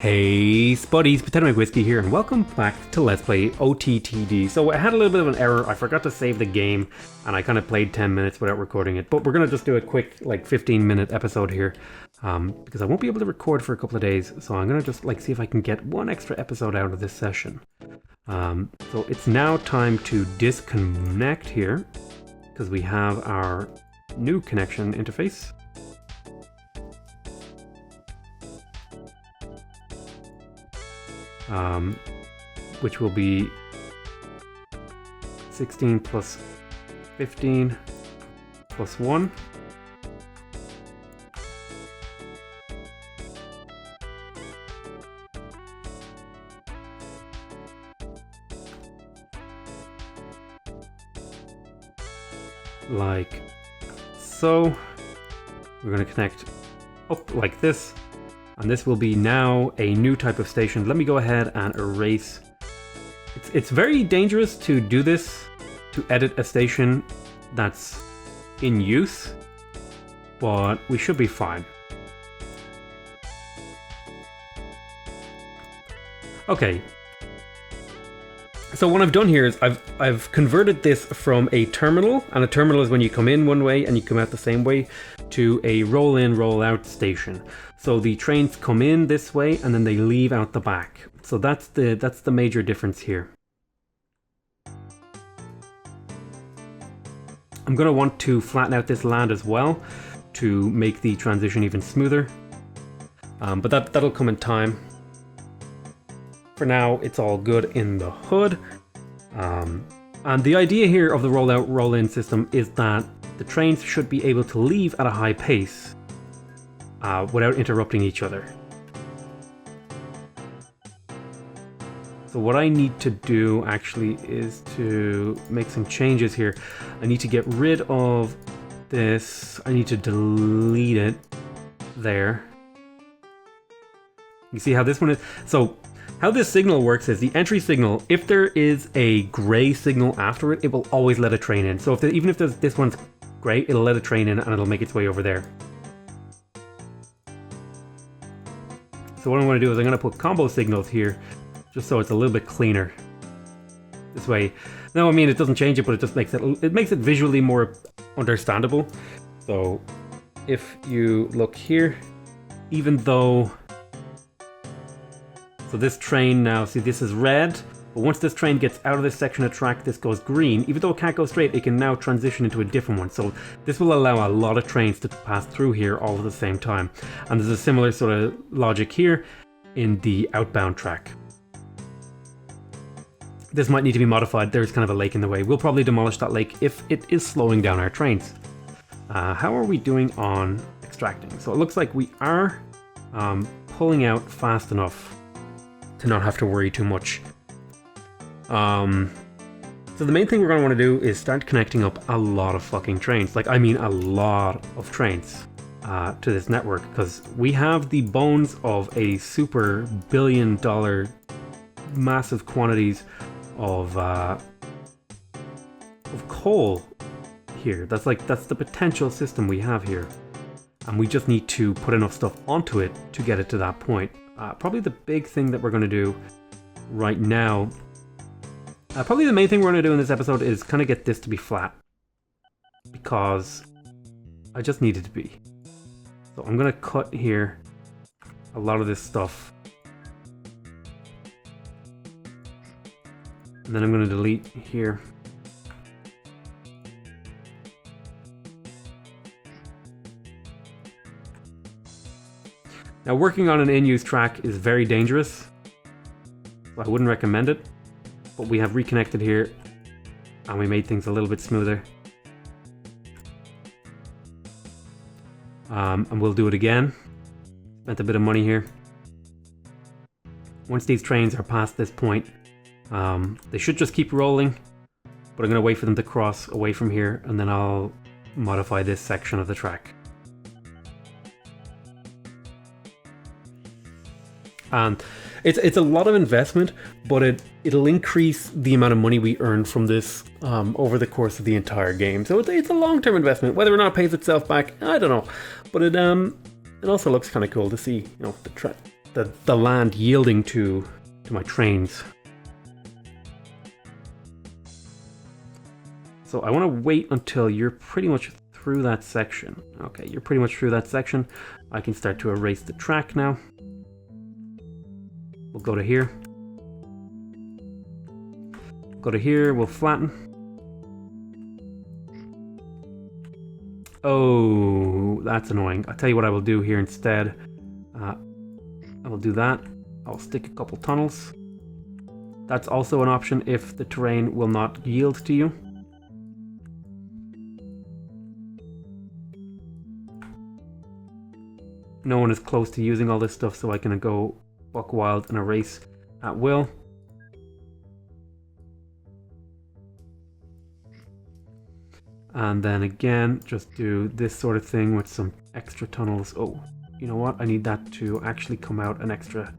Hey spuddies, PotatoMcWhiskey here, and welcome back to Let's Play OTTD. So I had a little bit of an error. I forgot to save the game, and I kind of played 10 minutes without recording it. But we're going to just do a quick, 15-minute episode here, because I won't be able to record for a couple of days. So I'm going to just, see if I can get one extra episode out of this session. So it's now time to disconnect here, because we have our new connection interface. Which will be 16 plus 15 plus 1. Like so. We're going to connect up like this. And this will be now a new type of station. Let me go ahead and erase. It's very dangerous to do this, to edit a station that's in use, but we should be fine. Okay. So what I've done here is I've converted this from a terminal, and a terminal is when you come in one way and you come out the same way, to a roll in, roll out station. So the trains come in this way and then they leave out the back. So that's the major difference here. I'm going to want to flatten out this land as well to make the transition even smoother. But that'll come in time. For now, it's all good in the hood. And the idea here of the roll out, roll in system is that the trains should be able to leave at a high pace without interrupting each other. So what I need to do actually is to make some changes here. I need to get rid of this. I need to delete it there. You see how this one is? So how this signal works is the entry signal, if there is a gray signal after it, it will always let a train in. So even if this one's gray, it'll let a train in and it'll make its way over there. So what I'm going to do is I'm going to put combo signals here, just so it's a little bit cleaner. This way, no, I mean it doesn't change it, but it just makes it visually more understandable. So if you look here, even though, so this train now, see this is red, but once this train gets out of this section of track, this goes green. Even though it can't go straight, it can now transition into a different one. So this will allow a lot of trains to pass through here all at the same time. And there's a similar sort of logic here in the outbound track. This might need to be modified. There's kind of a lake in the way. We'll probably demolish that lake if it is slowing down our trains. How are we doing on extracting? So it looks like we are pulling out fast enough to not have to worry too much. So the main thing we're going to want to do is start connecting up a lot of fucking trains. I mean a lot of trains to this network, because we have the bones of a super billion-dollar massive quantities of coal here. That's the potential system we have here. And we just need to put enough stuff onto it to get it to that point. Probably the big thing that we're going to do right now, probably the main thing we're going to do in this episode is kind of get this to be flat, because I just need it to be. So I'm going to cut here a lot of this stuff, and then I'm going to delete here. Now working on an in-use track is very dangerous, so I wouldn't recommend it. But we have reconnected here, and we made things a little bit smoother. And we'll do it again. Spent a bit of money here. Once these trains are past this point, they should just keep rolling, but I'm going to wait for them to cross away from here, and then I'll modify this section of the track. And it's a lot of investment, but it'll increase the amount of money we earn from this over the course of the entire game. So it's a long-term investment. Whether or not it pays itself back, I don't know. But it also looks kind of cool to see, the the land yielding to my trains. So I want to wait until you're pretty much through that section. Okay, you're pretty much through that section. I can start to erase the track now. We'll go to here. Go to here, we'll flatten. Oh, that's annoying. I'll tell you what I will do here instead. I will do that. I'll stick a couple tunnels. That's also an option if the terrain will not yield to you. No one is close to using all this stuff, so I can go buck wild and erase at will. And then again, just do this sort of thing with some extra tunnels. Oh, you know what? I need that to actually come out an extra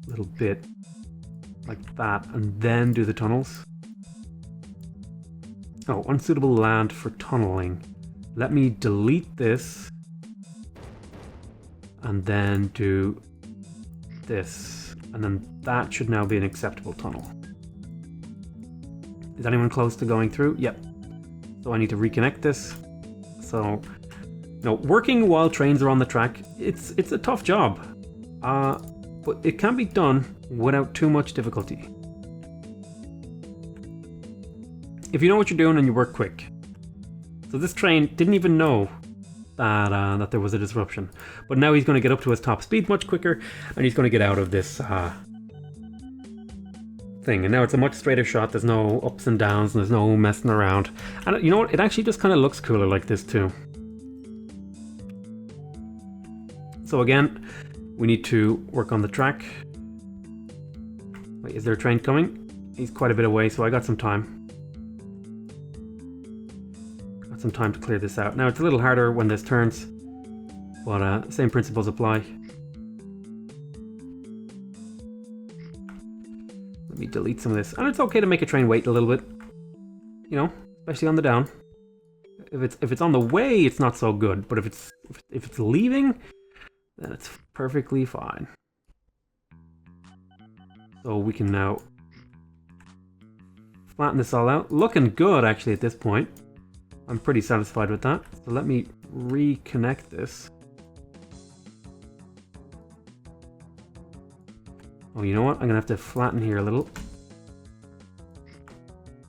little bit like that, and then do the tunnels. Oh, unsuitable land for tunneling. Let me delete this and then do this, and then that should now be an acceptable tunnel. Is anyone close to going through? Yep. So I need to reconnect this. So, no, working while trains are on the track, it's a tough job, but it can be done without too much difficulty. If you know what you're doing and you work quick. So this train didn't even know that there was a disruption, but now he's going to get up to his top speed much quicker, and he's going to get out of this thing. And now it's a much straighter shot. There's no ups and downs, and there's no messing around. And you know what? It actually just kind of looks cooler like this too. So again, we need to work on the track. Wait, is there a train coming? He's quite a bit away, so I got some time. Got some time to clear this out. Now it's a little harder when this turns, but same principles apply. Let me delete some of this. And it's okay to make a train wait a little bit, you know, especially on the down. If it's on the way, it's not so good, but if it's leaving, then it's perfectly fine. So we can now flatten this all out. Looking good actually at this point. I'm pretty satisfied with that. So let me reconnect this. Oh, you know what? I'm gonna have to flatten here a little.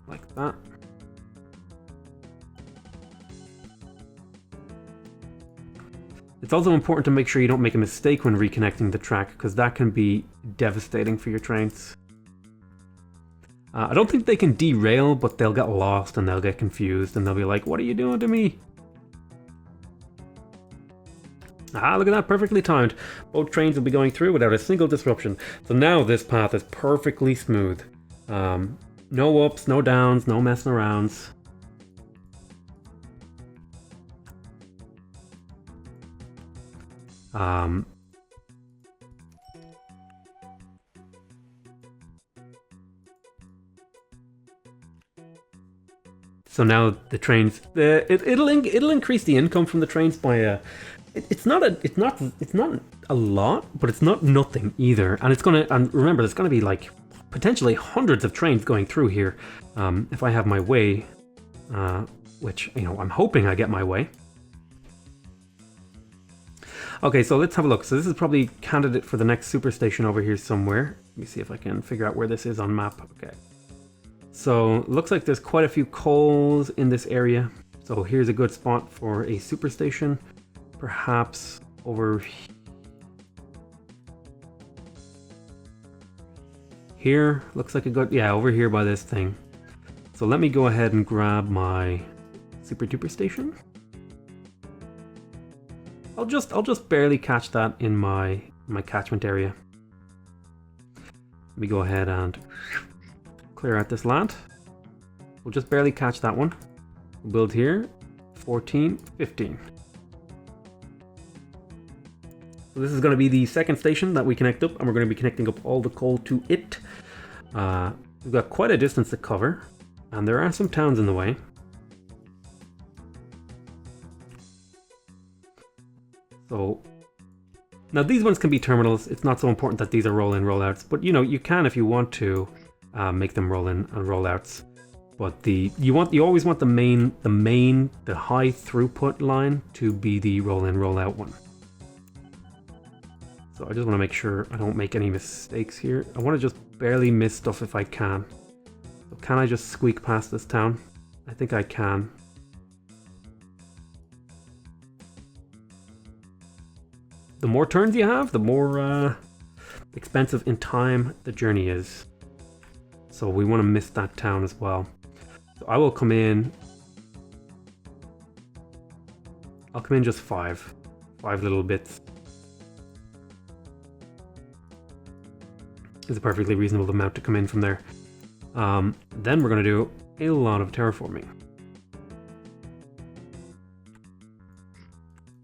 Like that. It's also important to make sure you don't make a mistake when reconnecting the track, because that can be devastating for your trains. I don't think they can derail, but they'll get lost and they'll get confused and they'll be like, what are you doing to me? Ah, look at that, perfectly timed. Both trains will be going through without a single disruption. So now this path is perfectly smooth. No ups, no downs, no messing arounds. So now the trains, it'll increase the income from the trains by it's not a lot, but it's not nothing either. And and remember, there's gonna be like potentially hundreds of trains going through here if I have my way, which, you know, I'm hoping I get my way. Okay, so let's have a look. So this is probably candidate for the next superstation over here somewhere. Let me see if I can figure out where this is on map. Okay. So looks like there's quite a few coals in this area. So here's a good spot for a superstation. Perhaps over here. Looks like a good, yeah, over here by this thing. So let me go ahead and grab my super duper station. I'll just barely catch that in my catchment area. Let me go ahead and clear out this land. We'll just barely catch that one. We'll build here, 14, 15. So this is going to be the second station that we connect up, and we're going to be connecting up all the coal to it. We've got quite a distance to cover, and there are some towns in the way. So Now these ones can be terminals. It's not so important that these are roll-in, roll-outs, but you know, you can, if you want to, make them roll-in and roll-outs. But you always want the high throughput line to be the roll-in, roll-out one. So I just want to make sure I don't make any mistakes here. I want to just barely miss stuff if I can. So can I just squeak past this town? I think I can. The more turns you have, the more expensive in time the journey is. So we want to miss that town as well. So I will come in. I'll come in just five little bits. Is a perfectly reasonable amount to come in from there. Then we're going to do a lot of terraforming.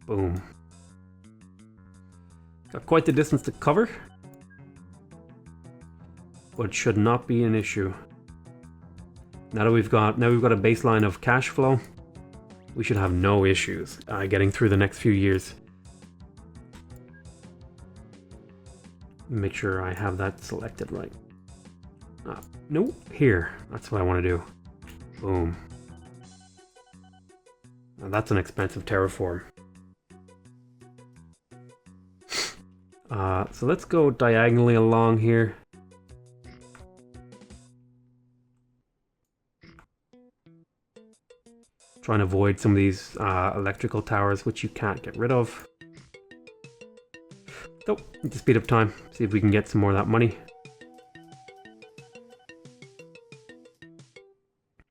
Boom. Got quite the distance to cover, but it should not be an issue. Now we've got a baseline of cash flow, we should have no issues getting through the next few years. Make sure I have that selected right. Nope, here. That's what I want to do. Boom. Now that's an expensive terraform. So let's go diagonally along here. Try and avoid some of these electrical towers, which you can't get rid of. So, to speed up time, see if we can get some more of that money.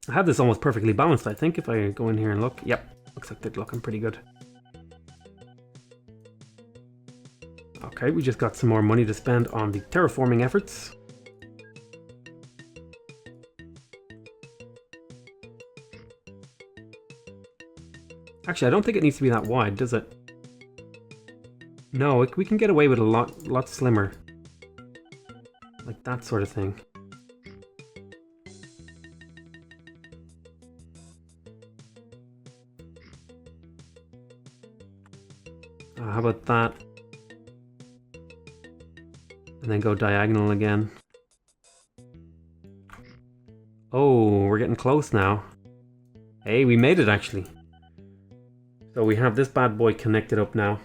I have this almost perfectly balanced, I think, if I go in here and look. Yep, looks like they're looking pretty good. Okay, we just got some more money to spend on the terraforming efforts. Actually, I don't think it needs to be that wide, does it? No, we can get away with a lot slimmer. Like that sort of thing. How about that? And then go diagonal again. Oh, we're getting close now. Hey, we made it actually. So we have this bad boy connected up now.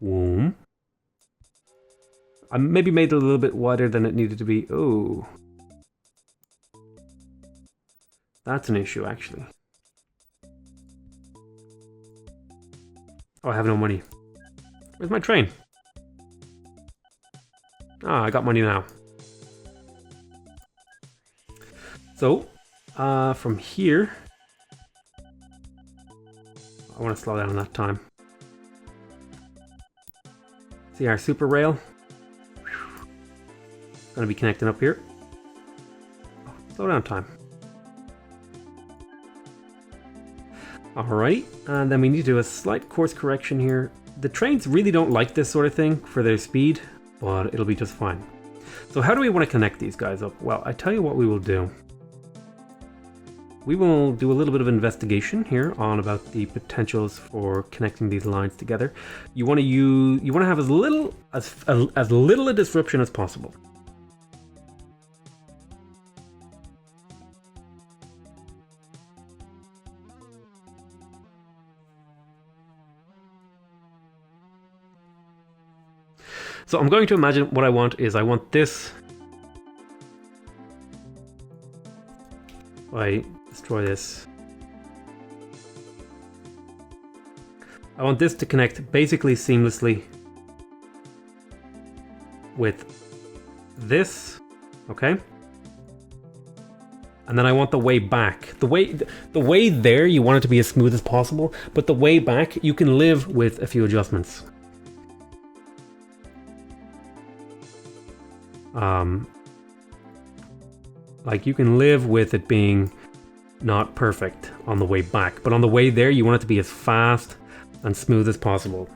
Boom. I maybe made it a little bit wider than it needed to be. Oh. That's an issue actually. Oh, I have no money. Where's my train? Ah, I got money now. So, from here, I want to slow down that time. See our super rail? Gonna be connecting up here. Oh, slow down time. Alright, and then we need to do a slight course correction here. The trains really don't like this sort of thing for their speed, but it'll be just fine. So how do we want to connect these guys up? Well, I tell you what we will do. We will do a little bit of investigation here on about the potentials for connecting these lines together. You want to have as little a disruption as possible. So I'm going to imagine what I want is I want this. I destroy this. I want this to connect basically seamlessly with this, okay? And then I want the way back. The way there, you want it to be as smooth as possible, but the way back, you can live with a few adjustments. Like you can live with it being not perfect on the way back, but on the way there you want it to be as fast and smooth as possible.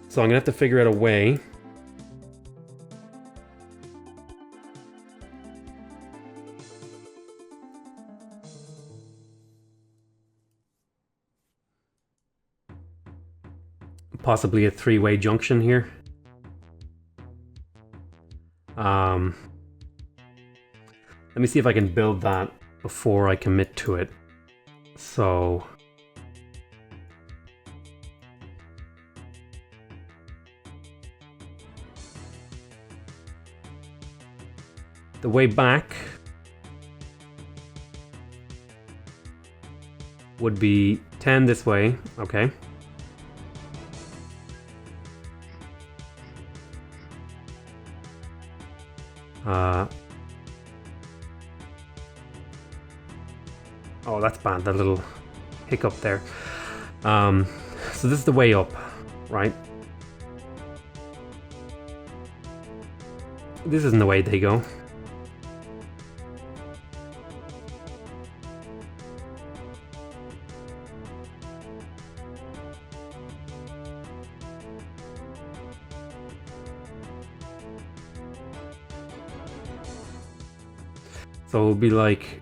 So I'm gonna have to figure out a way possibly a three-way junction here. Let me see if I can build that before I commit to it. So the way back would be 10 this way, okay. Oh, that's bad, that little hiccup there. So this is the way up, right? This isn't the way they go. So it would be like,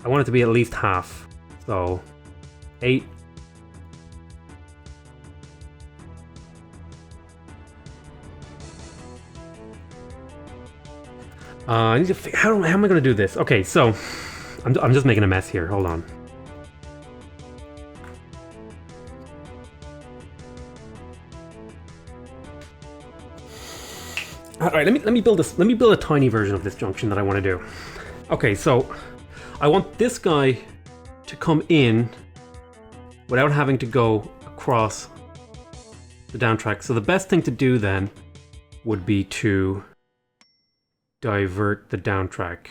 I want it to be at least half. So 8. I need to figure, how am I going to do this? Okay, so I'm just making a mess here. Hold on. All right, let me build this. Let me build a tiny version of this junction that I want to do. Okay, so I want this guy to come in without having to go across the down track. So the best thing to do then would be to divert the down track.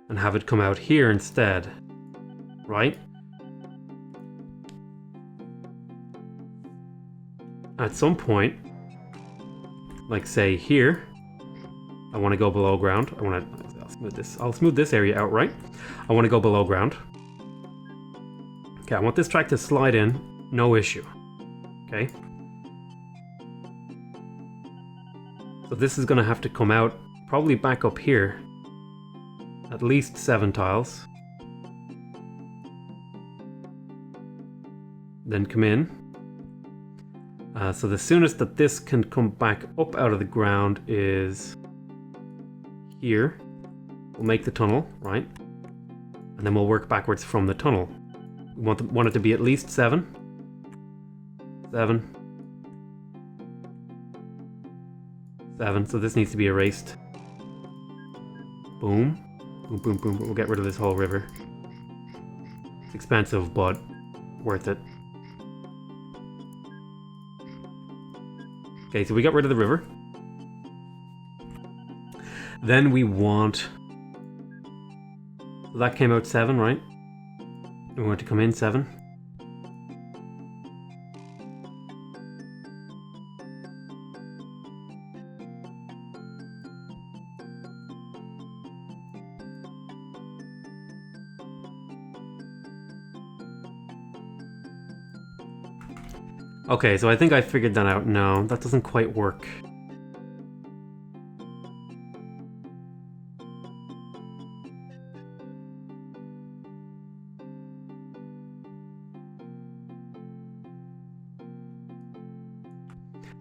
And have it come out here instead, right? At some point, like say here, I want to go below ground. I'll smooth this area out, right? I want to go below ground. Okay, I want this track to slide in, no issue. Okay. So this is going to have to come out, probably back up here, at least 7 tiles. Then come in. So the soonest that this can come back up out of the ground is here. We'll make the tunnel, right? And then we'll work backwards from the tunnel. We want it to be at least 7. 7. 7. So this needs to be erased. Boom. Boom, boom, boom. We'll get rid of this whole river. It's expensive, but worth it. Okay, so we got rid of the river. Then we want... So that came out 7, right? We want to come in 7. Okay, so I think I figured that out. No, that doesn't quite work.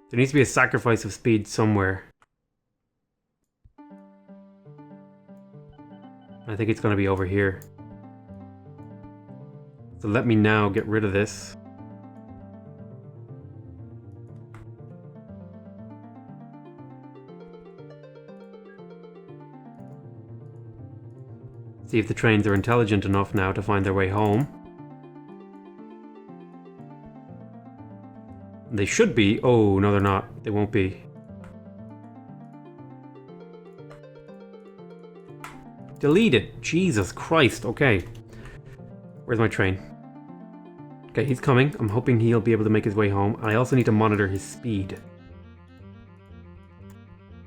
There needs to be a sacrifice of speed somewhere. I think it's going to be over here. So let me now get rid of this. See if the trains are intelligent enough now to find their way home. They should be. Oh, no, they're not. They won't be. Deleted. Jesus Christ. Okay. Where's my train? Okay, he's coming. I'm hoping he'll be able to make his way home. I also need to monitor his speed.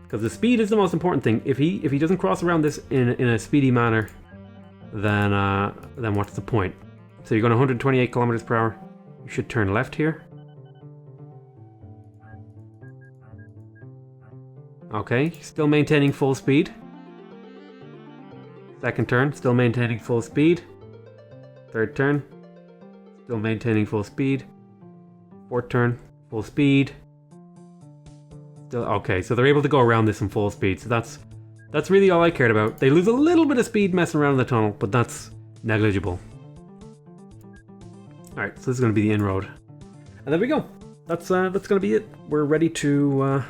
Because the speed is the most important thing. If he doesn't cross around this in a speedy manner, then what's the point? So you're going 128 kilometers per hour. You should turn left here. Okay, still maintaining full speed. Second turn, still maintaining full speed. Third turn, still maintaining full speed. Fourth turn, full speed. Still okay, so they're able to go around this in full speed, so that's really all I cared about. They lose a little bit of speed messing around in the tunnel, but that's negligible. Alright, so this is going to be the inroad. And there we go. That's going to be it. We're ready to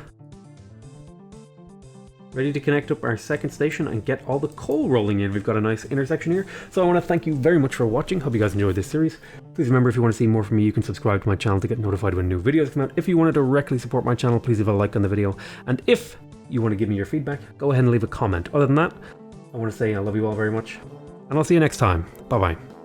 connect up our second station and get all the coal rolling in. We've got a nice intersection here. So I want to thank you very much for watching. Hope you guys enjoyed this series. Please remember, if you want to see more from me, you can subscribe to my channel to get notified when new videos come out. If you want to directly support my channel, please leave a like on the video. And if you want to give me your feedback, go ahead and leave a comment. Other than that, I want to say I love you all very much. And I'll see you next time. Bye-bye.